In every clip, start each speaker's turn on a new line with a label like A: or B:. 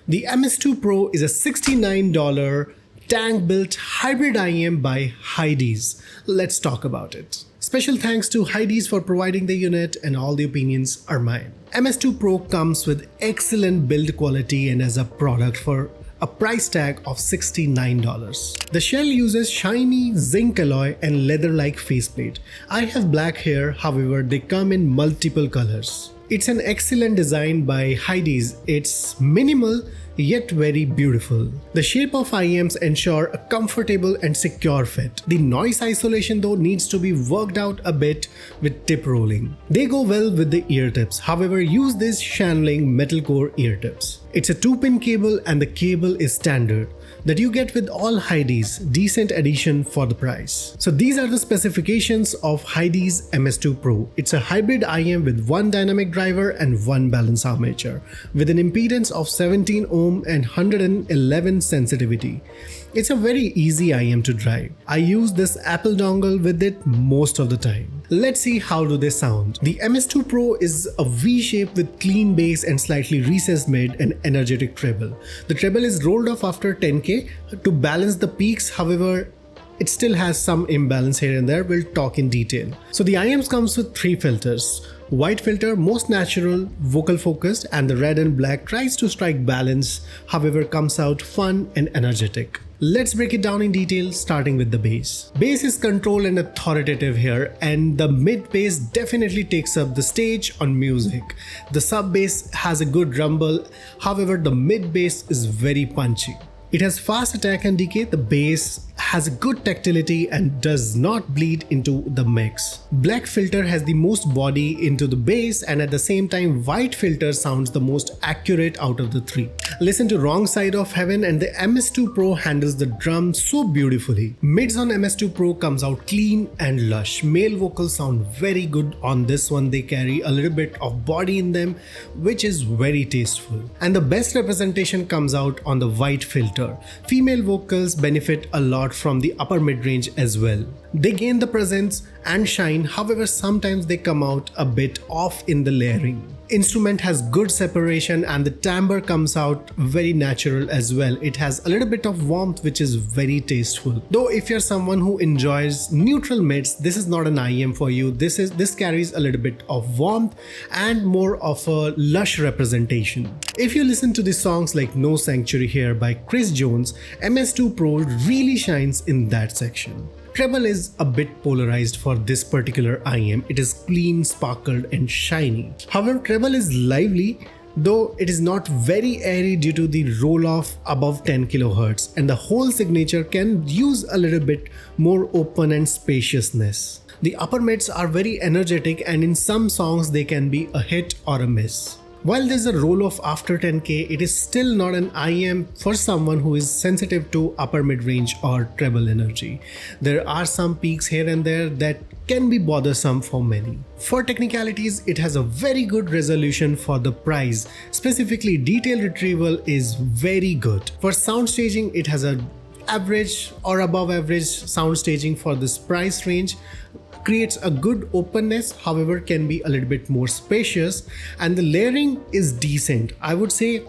A: The MS2 Pro is a $69 tank-built hybrid IEM by Hidizs. Let's talk about it. Special thanks to Hidizs for providing the unit, and all the opinions are mine. MS2 Pro comes with excellent build quality and as a product for a price tag of $69. The shell uses shiny zinc alloy and leather-like faceplate. I have black hair, however they come in multiple colors. It's an excellent design by Hidizs. It's minimal yet very beautiful. The shape of IEMs ensure a comfortable and secure fit. The noise isolation though needs to be worked out a bit with tip rolling. They go well with the ear tips, however use these channeling metal core ear tips. It's a 2-pin cable and the cable is standard that you get with all Hidizs, decent addition for the price. So these are the specifications of Hidizs MS2 Pro. It's a hybrid IEM with one dynamic driver and one balance armature with an impedance of 17 ohm and 111 sensitivity. It's a very easy IEM to drive. I use this Apple dongle with it most of the time. Let's see how do they sound. The MS2 Pro is a V shape with clean bass and slightly recessed mid and energetic treble. The treble is rolled off after 10K to balance the peaks, however it still has some imbalance here and there. We'll talk in detail. So the IEMs comes with 3 filters. White filter, most natural, vocal focused, and the red and black tries to strike balance, however comes out fun and energetic. Let's break it down in detail, starting with the bass. Bass is controlled and authoritative here, and the mid bass definitely takes up the stage on music. The sub bass has a good rumble, however the mid bass is very punchy. It has fast attack and decay. The bass has a good tactility and does not bleed into the mix. Black filter has the most body into the bass, and at the same time white filter sounds the most accurate out of the 3. Listen to Wrong Side of Heaven, and the MS2 Pro handles the drum so beautifully. Mids on MS2 Pro comes out clean and lush. Male vocals sound very good on this one. They carry a little bit of body in them, which is very tasteful. And the best representation comes out on the white filter. Female vocals benefit a lot from the upper mid-range as well. They gain the presence and shine, however sometimes they come out a bit off in the layering. Instrument has good separation and the timbre comes out very natural as well. It has a little bit of warmth which is very tasteful. Though if you're someone who enjoys neutral mids, this is not an IEM for you. This carries a little bit of warmth and more of a lush representation. If you listen to the songs like No Sanctuary here by Chris Jones, MS2 Pro really shines in that section. Treble is a bit polarized for this particular IEM. It is clean, sparkled and shiny. However, treble is lively, though it is not very airy due to the roll-off above 10 kHz, and the whole signature can use a little bit more open and spaciousness. The upper mids are very energetic, and in some songs they can be a hit or a miss. While there's a roll-off after 10K, it is still not an IEM for someone who is sensitive to upper mid-range or treble energy. There are some peaks here and there that can be bothersome for many. For technicalities, it has a very good resolution for the price. Specifically, detail retrieval is very good. For sound staging, it has a average or above average sound staging for this price range. Creates a good openness, however can be a little bit more spacious, and the layering is decent. I would say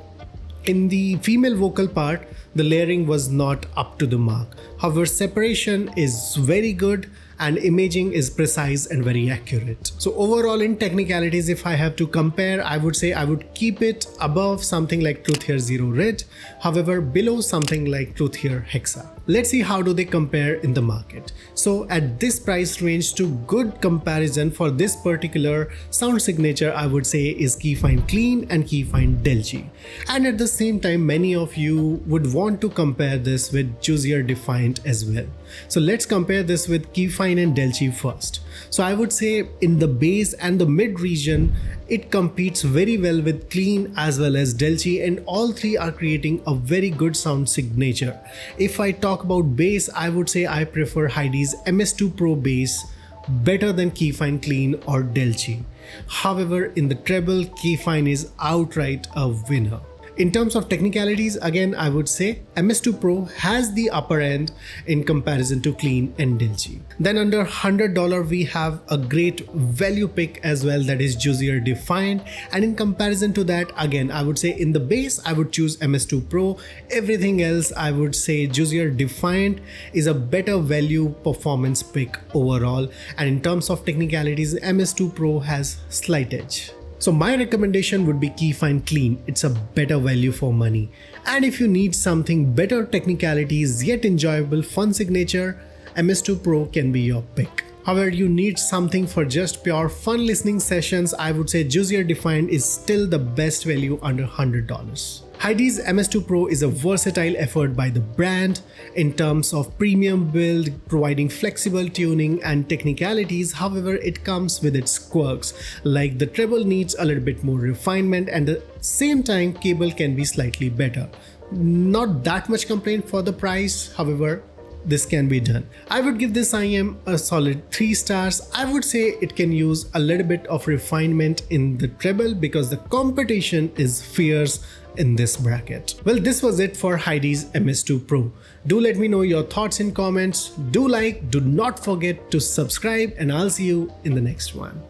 A: in the female vocal part, the layering was not up to the mark. However, separation is very good and imaging is precise and very accurate. So overall in technicalities, if I have to compare, I would say I would keep it above something like Truth Hear Zero Red, however below something like Truth Hear Hexa. Let's see how do they compare in the market. So at this price range, to good comparison for this particular sound signature, I would say is Kefine Klean and Kefine Delci. And at the same time, many of you would want to compare this with Juzear Defiant as well. So let's compare this with Kefine and Delci first. So I would say in the bass and the mid region, it competes very well with Klean as well as Delci, and all 3 are creating a very good sound signature. If I talk about bass, I would say I prefer Hidizs MS2 Pro bass better than Kefine Klean or Delci. However, in the treble, Kefine is outright a winner. In terms of technicalities, again, I would say MS2 Pro has the upper end in comparison to Klean and Dilgy. Then under $100, we have a great value pick as well, that is Juzear Defiant. And in comparison to that, again, I would say in the base, I would choose MS2 Pro. Everything else, I would say Juzear Defiant is a better value performance pick overall. And in terms of technicalities, MS2 Pro has slight edge. So my recommendation would be Kefine Klean. It's a better value for money. And if you need something better technicalities yet enjoyable fun signature, MS2 Pro can be your pick. However, you need something for just pure fun listening sessions, I would say Juzear Defiant is still the best value under $100. Hidizs MS2 Pro is a versatile effort by the brand in terms of premium build, providing flexible tuning and technicalities. However, it comes with its quirks, like the treble needs a little bit more refinement, and at the same time cable can be slightly better. Not that much complaint for the price, however, this can be done. I would give this IEM a solid 3 stars. I would say it can use a little bit of refinement in the treble because the competition is fierce in this bracket. Well, this was it for Hidizs MS2 Pro. Do let me know your thoughts in comments. Do not forget to subscribe, and I'll see you in the next one.